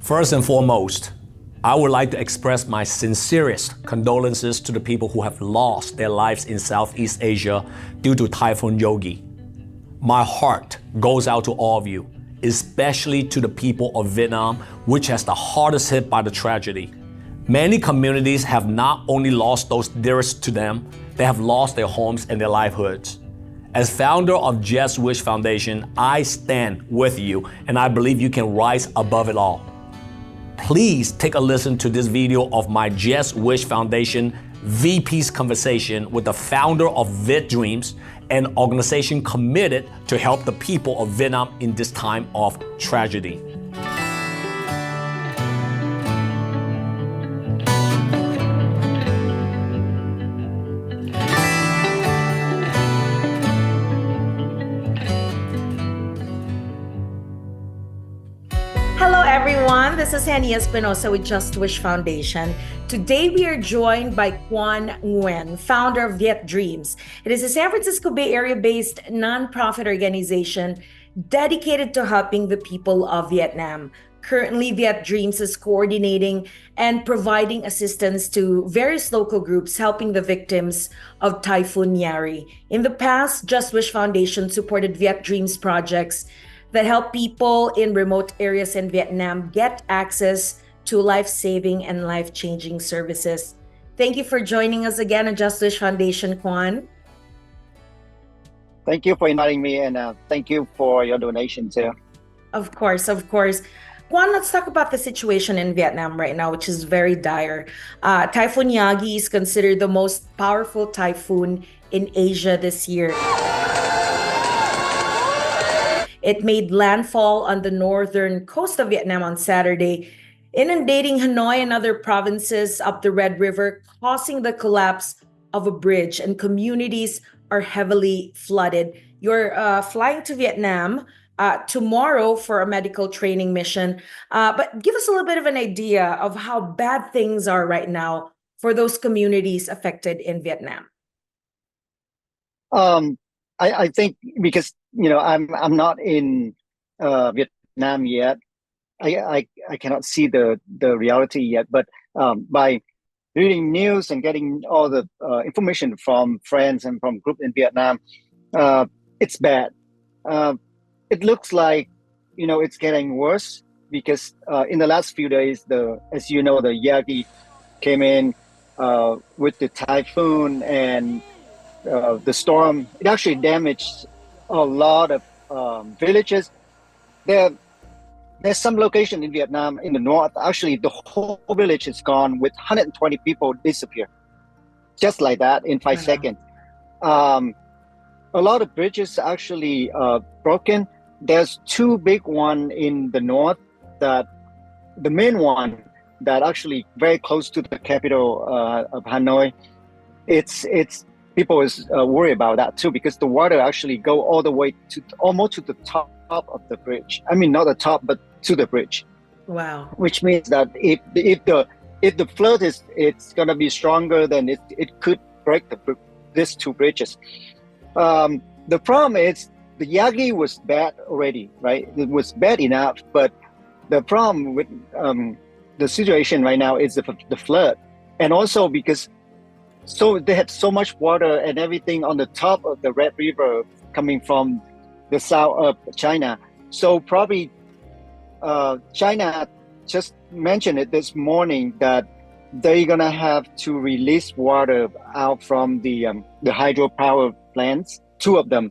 First and foremost, I would like to express my sincerest condolences to the people who have lost their lives in Southeast Asia due to Typhoon Yogi. My heart goes out to all of you, especially to the people of Vietnam, which has the hardest hit by the tragedy. Many communities have not only lost those dearest to them, they have lost their homes and their livelihoods. As founder of Just Wish Foundation, I stand with you and I believe you can rise above it all. Please take a listen to this video of my Just Wish Foundation VP's conversation with the founder of Viet Dreams, an organization committed to help the people of Vietnam in this time of tragedy. Hello everyone, this is Henny Espinosa with Just Wish Foundation. Today we are joined by Quan Nguyen, founder of Viet Dreams. It is a San Francisco Bay Area-based nonprofit organization dedicated to helping the people of Vietnam. Currently, Viet Dreams is coordinating and providing assistance to various local groups helping the victims of Typhoon Yari. In the past, Just Wish Foundation supported Viet Dreams projects that help people in remote areas in Vietnam get access to life-saving and life-changing services. Thank you for joining us again at Just Wish Foundation, Quan. Thank you for inviting me, and thank you for your donation too. Of course, of course. Quan, let's talk about the situation in Vietnam right now, which is very dire. Typhoon Yagi is considered the most powerful typhoon in Asia this year. It made landfall on the northern coast of Vietnam on Saturday, inundating Hanoi and other provinces up the Red River, causing the collapse of a bridge, and communities are heavily flooded. You're flying to Vietnam tomorrow for a medical training mission, but give us a little bit of an idea of how bad things are right now for those communities affected in Vietnam. I think because I'm not in Vietnam yet. I cannot see the reality yet. But by reading news and getting all the information from friends and from group in Vietnam, it's bad. It looks like it's getting worse because in the last few days, as you know, the Yagi came in with the typhoon and the storm. It actually damaged a lot of villages. There's some location in Vietnam in the north. Actually, the whole village is gone with 120 people disappear, just like that in 5 seconds. A lot of bridges actually broken. There's two big one in the north. That the main one that actually very close to the capital of Hanoi. It's people is worried about that too, because the water actually go all the way to almost to the top of the bridge. I mean, not the top, but to the bridge. Wow. Which means that if the flood it's gonna be stronger, then it could break these two bridges. The problem is the Yagi was bad already, right? It was bad enough, but the problem with the situation right now is the flood, and also because they had so much water and everything on the top of the Red River coming from the south of China. So probably China just mentioned it this morning that they're gonna have to release water out from the hydropower plants, two of them.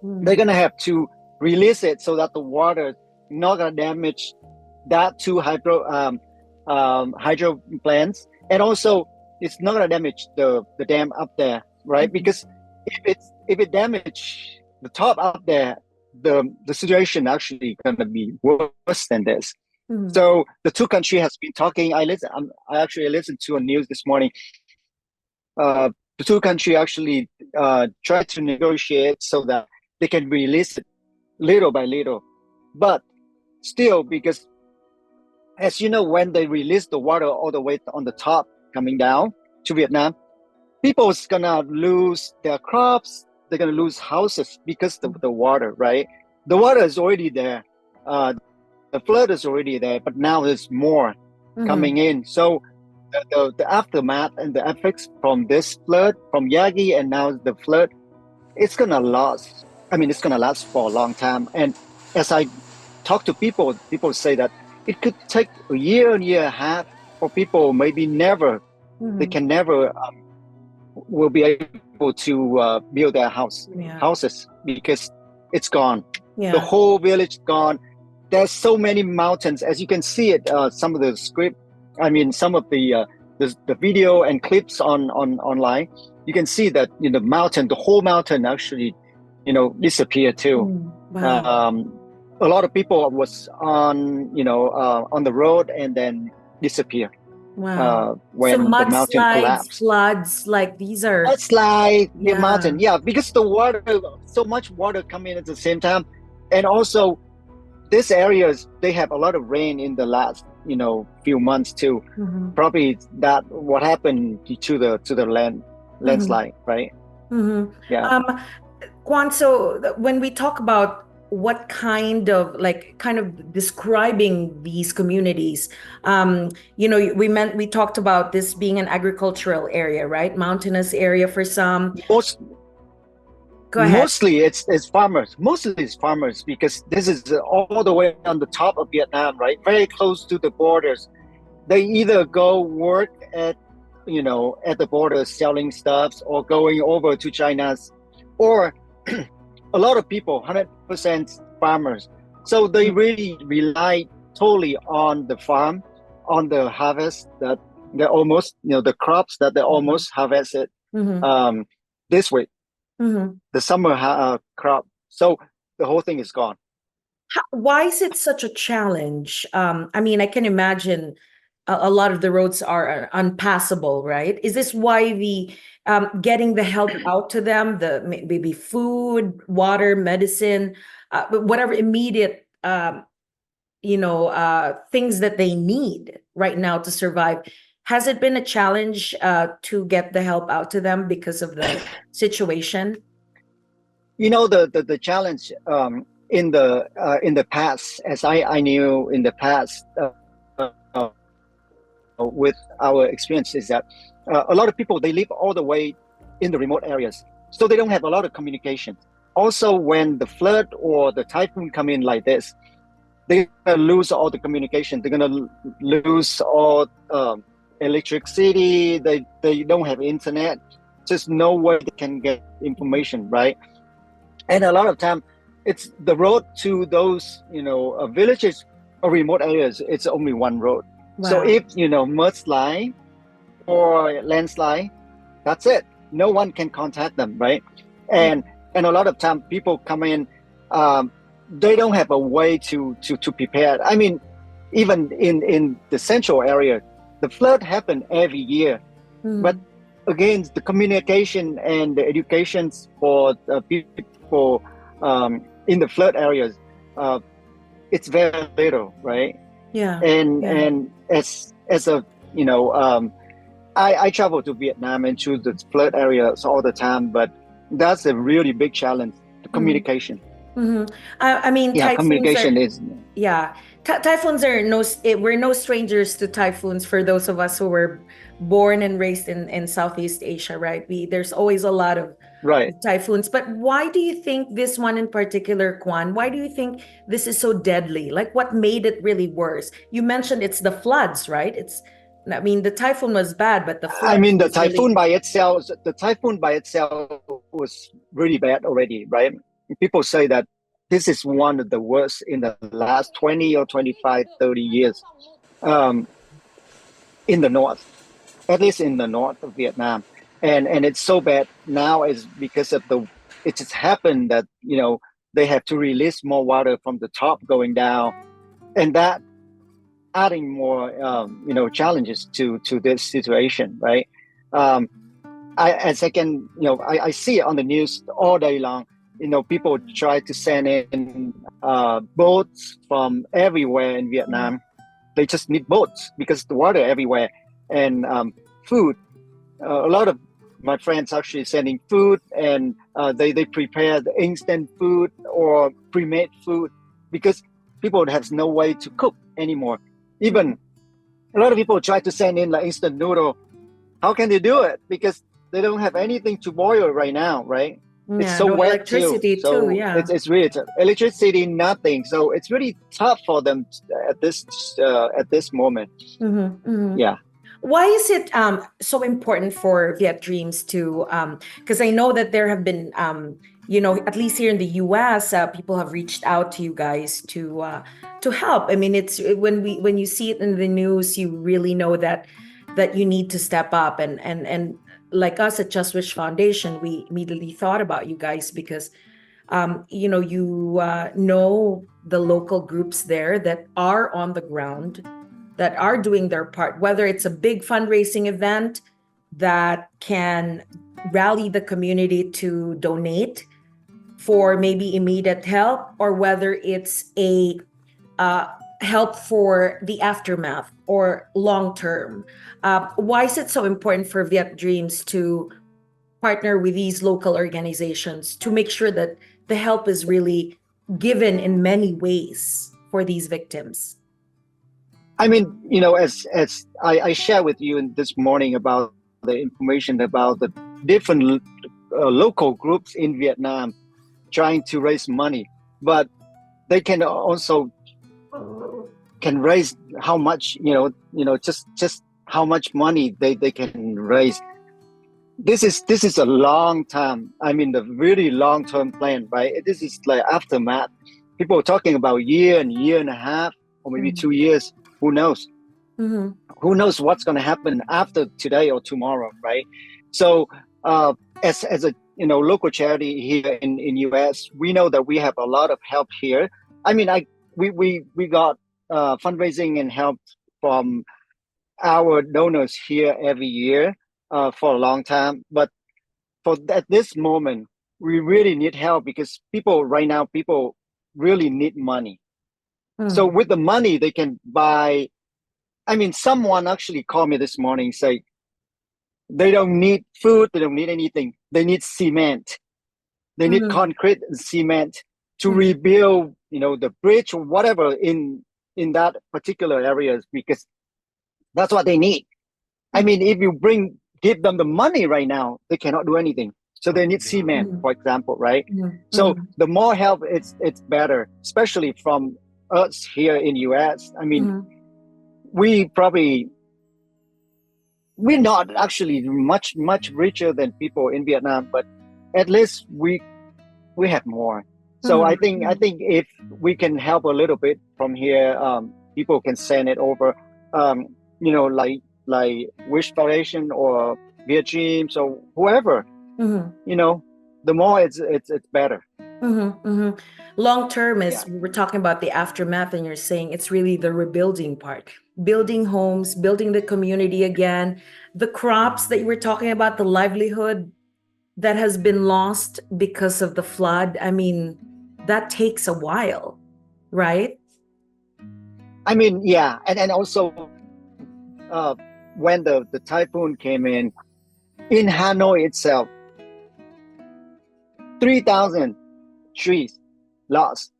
They're gonna have to release it so that the water not gonna damage that two hydro plants, and also it's not gonna damage the dam up there, right? Because if it damage the top up there, the situation actually gonna be worse than this. So the two countries has been talking. I actually listened to a news this morning. The two countries actually try to negotiate so that they can release it little by little, but still, because as you know, when they release the water all the way on the top coming down to Vietnam, people's gonna lose their crops, they're gonna lose houses because of the water, right? The water is already there. the flood is already there, but now there's more coming in. So the aftermath and the effects from this flood, from Yagi and now the flood, it's gonna last. I mean, it's gonna last for a long time. And as I talk to people, people say that it could take a year and a half for people, maybe never, they can never will be able to build their houses because it's gone. The whole village gone. There's so many mountains, as you can see it. Some of the script, I mean, some of the video and clips online, you can see that the mountain, the whole mountain actually, disappeared too. Wow. A lot of people was on the road and then disappeared. Wow. When So the mountain mudslides, collapsed. floods, like these are. That's like the mountain, because the water, so much water coming at the same time, and also these areas they have a lot of rain in the last few months too. Probably that what happened to the landslide, right? Kwan, so when we talk about what kind of describing these communities, we talked about this being an agricultural area, right? Mountainous area for some. Go ahead. Mostly it's farmers. Mostly it's farmers because this is all the way on the top of Vietnam, right? Very close to the borders. They either go work at the border selling stuffs or going over to China's, or a lot of people, 100% farmers. So they really rely totally on the farm, on the harvest that they're almost, the crops that they almost harvested this week. The summer crop. So the whole thing is gone. Why is it such a challenge? I mean, I can imagine a lot of the roads are unpassable, right? Is this why the getting the help out to them, the maybe food, water, medicine, whatever immediate things that they need right now to survive? Has it been a challenge to get the help out to them because of the situation? The challenge in the past, as I knew in the past, with our experience, is that a lot of people, they live all the way in the remote areas, so they don't have a lot of communication. Also, when the flood or the typhoon come in like this, they're gonna lose all the communication. They're gonna lose all electricity. They don't have internet. Just no way they can get information, right? And a lot of time, it's the road to those villages or remote areas. It's only one road. Wow. So if mudslide or landslide, that's it. No one can contact them, right? And a lot of time people come in, they don't have a way to prepare. I mean, even in the central area, the flood happen every year, but again, the communication and the education for people in the flood areas, it's very little, right? And as a I travel to Vietnam and to the flood areas all the time, but that's a really big challenge, the communication. I mean, communication is typhoons are we're no strangers to typhoons for those of us who were born and raised in Southeast Asia, right? There's always a lot of typhoons. But why do you think this one in particular, Kwan, why do you think this is so deadly? Like, what made it really worse? You mentioned it's the floods, right? The typhoon was bad, but the floods, the typhoon by itself was really bad already, right? People say that this is one of the worst in the last 20 or 25, 30 years in the north, at least in the north of Vietnam. And it's so bad now is because of it just happened that, they have to release more water from the top going down, and that adding more, challenges to this situation, right? I see it on the news all day long. People try to send in boats from everywhere in Vietnam. They just need boats because the water everywhere, and food. A lot of my friends actually sending food, and they prepare the instant food or pre-made food because people have no way to cook anymore. Even a lot of people try to send in like instant noodle. How can they do it? Because they don't have anything to boil right now, right? It's Yeah, so no wet electricity too. too. So Yeah. it's really tough. Electricity, nothing. So it's really tough for them at this moment. Yeah. Why is it so important for Viet Dreams to because I know that there have been at least here in the US people have reached out to you guys to help. I mean, it's when you see it in the news, you really know that you need to step up, and like us at Just Wish Foundation, we immediately thought about you guys because you know the local groups there that are on the ground, that are doing their part, whether it's a big fundraising event that can rally the community to donate for maybe immediate help, or whether it's a help for the aftermath or long term. Why is it so important for Viet Dreams to partner with these local organizations to make sure that the help is really given in many ways for these victims? I mean, as I shared with you this morning about the information about the different local groups in Vietnam trying to raise money, but they can also can raise how much, just how much money they can raise. This is a long time. I mean, the really long term plan, right? This is like aftermath. People are talking about year and a half, or maybe 2 years. Who knows? Who knows what's going to happen after today or tomorrow, right? So, as a local charity here in US, we know that we have a lot of help here. I mean, we got fundraising and help from our donors here every year for a long time. But at this moment, we really need help because people really need money. So with the money, they can buy. I mean, someone actually called me this morning, say they don't need food, they don't need anything. They need cement. They need concrete and cement to rebuild, the bridge or whatever in that particular areas, because that's what they need. I mean, if you give them the money right now, they cannot do anything. So they need cement, for example, right? So the more help, it's better, especially from us here in US. I mean, we're not actually much richer than people in Vietnam, but at least we have more. So I think if we can help a little bit from here, people can send it over, like Wish Foundation or Viet Dreams or whoever. The more it's better. Long term is we're talking about the aftermath, and you're saying it's really the rebuilding part, building homes, building the community again, the crops that you were talking about, the livelihood that has been lost because of the flood. I mean, that takes a while, right? I mean, yeah, and also when the typhoon came in Hanoi itself, 3,000 trees lost,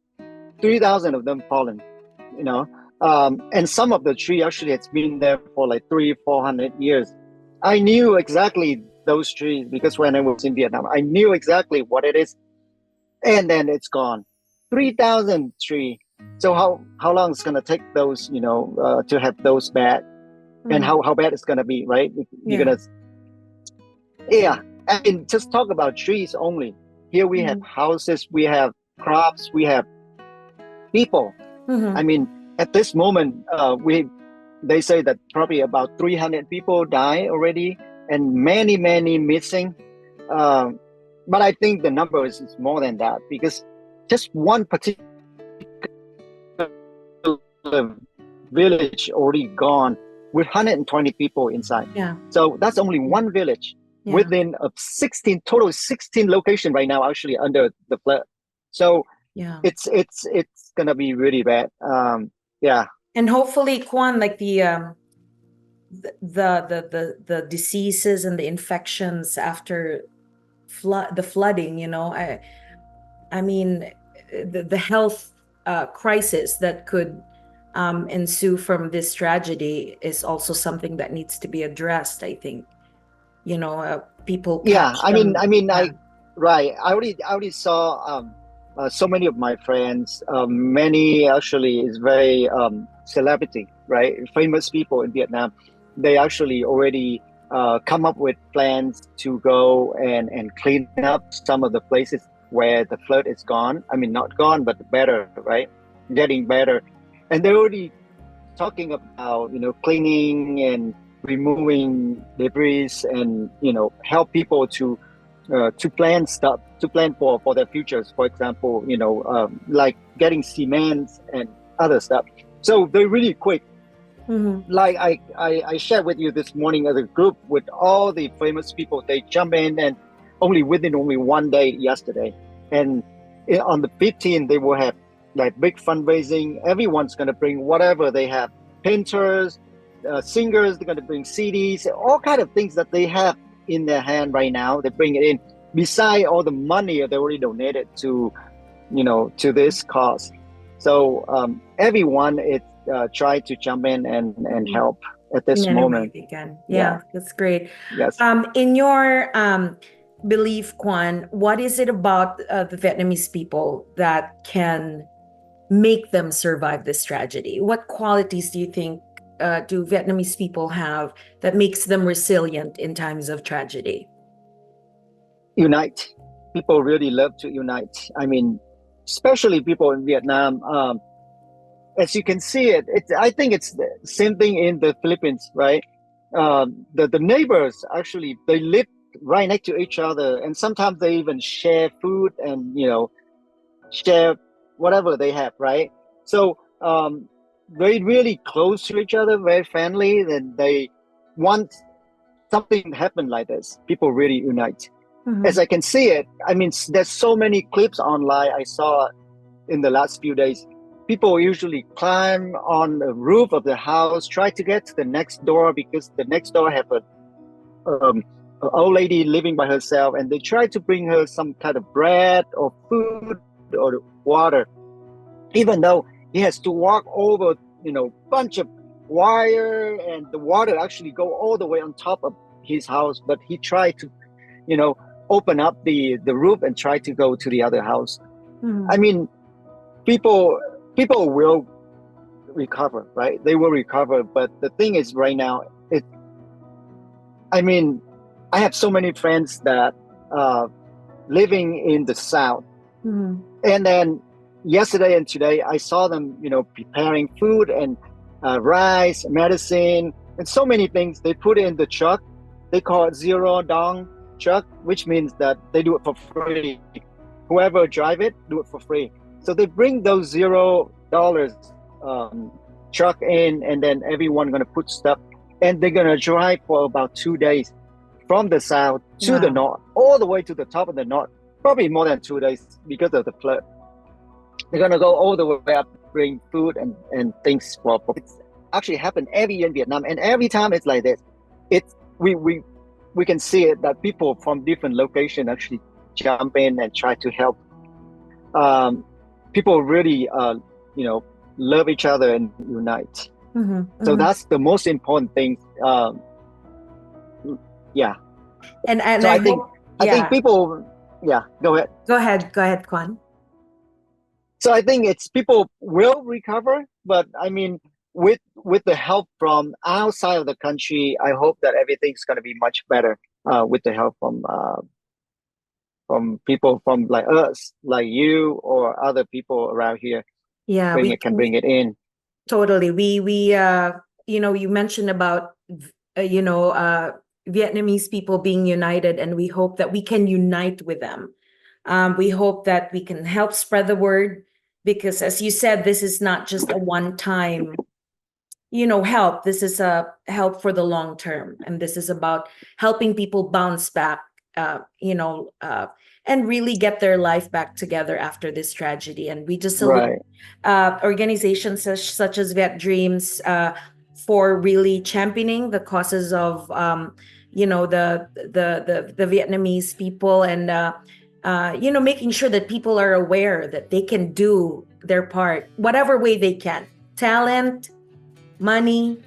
3,000 of them fallen, and some of the tree actually has been there for like 300-400 years. I knew exactly those trees because when I was in Vietnam, I knew exactly what it is, and then it's gone. 3,000 tree. So how long it's gonna take those, to have those back, and how bad it's gonna be, right? You're gonna, I mean, just talk about trees only. Here we have houses, we have crops, we have people. I mean, at this moment, they say that probably about 300 people die already, and many missing. But I think the number is more than that, because just one particular village already gone with 120 people inside. So that's only one village within a 16 location right now actually under the flood. So it's gonna be really bad. And hopefully, Kwan, like the diseases and the infections after the flooding, I mean, the health crisis that could ensue from this tragedy is also something that needs to be addressed. I think, people Yeah, catch them. Yeah. Right. I already saw so many of my friends. Many actually is very celebrity, right? Famous people in Vietnam. They actually already come up with plans to go and clean up some of the places where the flood is gone. I mean, not gone, but better, right? Getting better, and they're already talking about cleaning and removing debris and help people to plan stuff, to plan for their futures, for example, like getting cement and other stuff. So they're really quick. Like I shared with you this morning as a group with all the famous people. They jump in and within only one day yesterday, and on the 15th they will have like big fundraising. Everyone's going to bring whatever they have, painters, singers. They're going to bring CDs, all kind of things that they have in their hand right now. They bring it in beside all the money they already donated to to this cause. So everyone is try to jump in and help at this In any way moment. they can. Yeah, that's great. Yes. In your belief, Quan, what is it about the Vietnamese people that can make them survive this tragedy? What qualities do you think do Vietnamese people have that makes them resilient in times of tragedy? Unite. People really love to unite. I mean, especially people in Vietnam. As you can see I think it's the same thing in the Philippines, right? The neighbors actually, they live right next to each other, and sometimes they even share food and share whatever they have, right? So very really close to each other, very friendly, and they want something to happen like this. People really unite. As I can see it, I mean, there's so many clips online I saw in the last few days. People usually climb on the roof of the house, try to get to the next door because the next door have an old lady living by herself, and they try to bring her some kind of bread or food or water, even though he has to walk over bunch of wire, and the water actually go all the way on top of his house. But he tried to open up the roof and try to go to the other house. I mean, people will recover, right? They will recover. But the thing is, right now, I have so many friends that living in the South, and then yesterday and today I saw them, preparing food and rice, medicine, and so many things. They put in the truck. They call it zero dong truck, which means that they do it for free. Whoever drive it, do it for free. So they bring those $0 truck in, and then everyone gonna put stuff, and they're gonna drive for about 2 days from the south to the north, all the way to the top of the north. Probably more than 2 days because of the flood. They're gonna go all the way up, bring food and things for. It's actually happened every year in Vietnam, and every time it's like this. We can see it that people from different locations actually jump in and try to help. People really, love each other and unite. So that's the most important thing. Yeah. And so I think people. Yeah. Go ahead. Go ahead, Quan. So I think it's people will recover, but I mean, with the help from outside of the country, I hope that everything's going to be much better with the help from people from like us, like you, or other people around here. Yeah, can bring it in. Totally. We you mentioned about Vietnamese people being united, and we hope that we can unite with them. We hope that we can help spread the word, because as you said, this is not just a one-time help. This is a help for the long term, and this is about helping people bounce back, and really get their life back together after this tragedy. And we just salute organizations such as Viet Dreams for really championing the causes of the Vietnamese people, and making sure that people are aware that they can do their part, whatever way they can. Talent, money,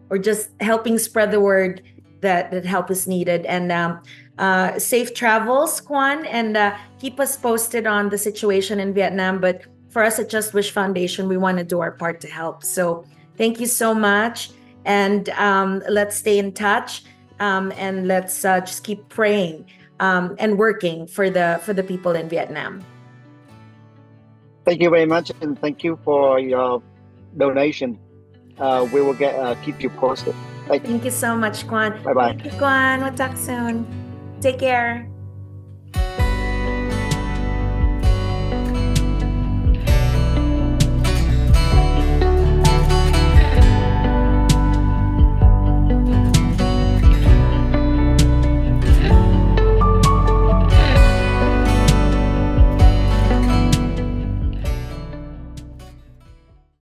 or just helping spread the word that help is needed. And safe travels, Kwan, and keep us posted on the situation in Vietnam. But for us at Just Wish Foundation, we want to do our part to help. So thank you so much. And let's stay in touch, and let's just keep praying and working for the people in Vietnam. Thank you very much, and thank you for your donation. We will keep you posted. Thank you. Thank you so much, Kwan. Bye-bye. Thank you, Kwan. We'll talk soon. Take care.